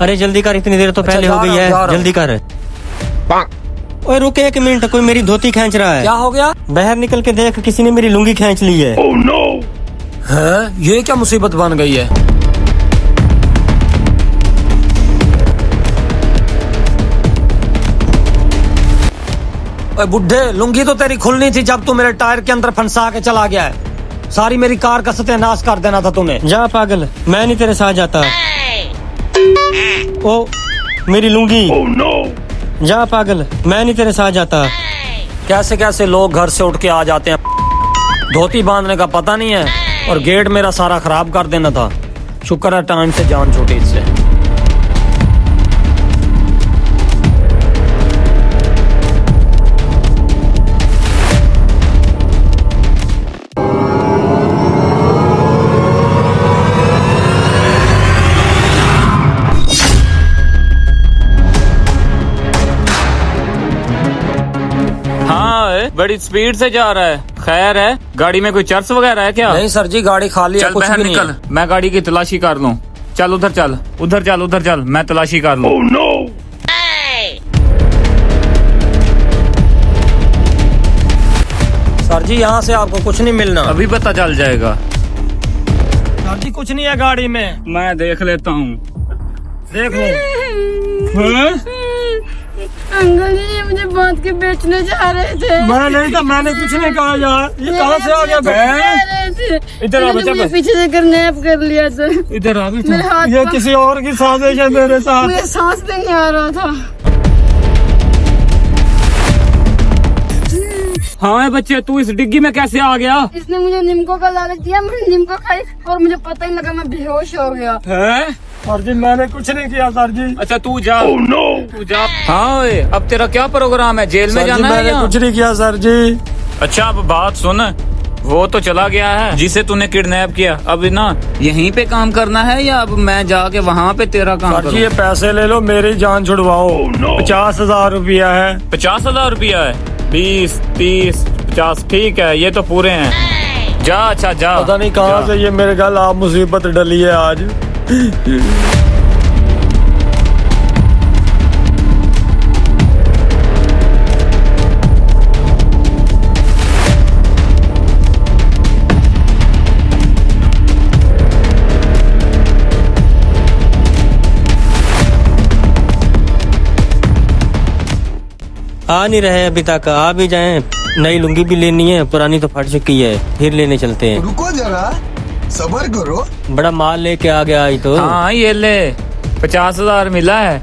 अरे जल्दी कर, इतनी देर तो पहले हो गई है, जल्दी कर। ओए रुक एक मिनट, कोई मेरी धोती खींच रहा है। क्या हो गया? बाहर निकल के देख, किसी ने मेरी लुंगी खींच ली है। Oh, no! है? ये क्या मुसीबत बन गई है? ओए बुड्ढे, लुंगी तो तेरी खुलनी थी जब तू मेरे टायर के अंदर फंसा के चला गया है। सारी मेरी कार का सत्यानाश कर देना था तूने। जा पागल, मैं नहीं तेरे साथ जाता। ओ मेरी लुंगी। Oh, no! जा पागल, मैं नहीं तेरे साथ जाता। कैसे कैसे लोग घर से उठ के आ जाते हैं, धोती बांधने का पता नहीं है और गेट मेरा सारा खराब कर देना था। शुक्र है टाइम से जान छूटी इससे। बड़ी स्पीड से जा रहा है। खैर है, गाड़ी में कोई चर्च वगैरह है क्या? नहीं सर जी, गाड़ी खाली है, कुछ भी नहीं है। मैं गाड़ी की तलाशी कर लूं। चल उधर चल, उधर चल, उधर चल, मैं तलाशी कर लूं। Oh, no! सर जी यहाँ से आपको कुछ नहीं मिलना। अभी पता चल जाएगा। सर जी कुछ नहीं है गाड़ी में। मैं देख लेता हूँ। देख लो। अंकल जी मुझे बांध के बेचने जा रहे थे। मैं नहीं था, मैंने कुछ नहीं कहा यार। ये कहाँ से आ गया? इधर आ बच्चा, पीछे से किडनैप कर लिया था। इधर आ बच्चा। ये किसी और की साजिश है मेरे साथ। मुझे सांस भी नहीं आ रहा था। हाँ बच्चे, तू इस डिग्गी में कैसे आ गया? इसने मुझे निम्को का लालच दिया, मैंने निम्को खाई और मुझे पता ही लगा, मैं बेहोश हो गया। है? सर जी मैंने कुछ नहीं किया सर जी। अच्छा तू जा। Oh, no! तू जा। हाँ ओए, अब तेरा क्या प्रोग्राम है? जेल में जाना है मैंने या? कुछ नहीं किया सर जी। अच्छा अब बात सुन, वो तो चला गया है जिसे तूने किडनैप किया। अब ना यहीं पे काम करना है या अब मैं जाके वहाँ पे तेरा काम सर जी करूँ? ये पैसे ले लो, मेरी जान छुड़वाओ। Oh, no! 50,000 रुपया है। 50,000 रुपया है? 20, 30, 50, ठीक है, ये तो पूरे हैं। जा, अच्छा जा। पता नहीं कहाँ से ये मेरे गल आप मुसीबत डली है आज। आ नहीं रहे अभी तक, आ भी जाएं। नई लुंगी भी लेनी है, पुरानी तो फट चुकी है, फिर लेने चलते हैं। रुको जरा, सब्र करो। बड़ा माल लेके आ गया आज तो। हाँ ये ले, 50,000 मिला है।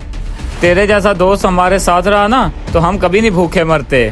तेरे जैसा दोस्त हमारे साथ रहा ना तो हम कभी नहीं भूखे मरते।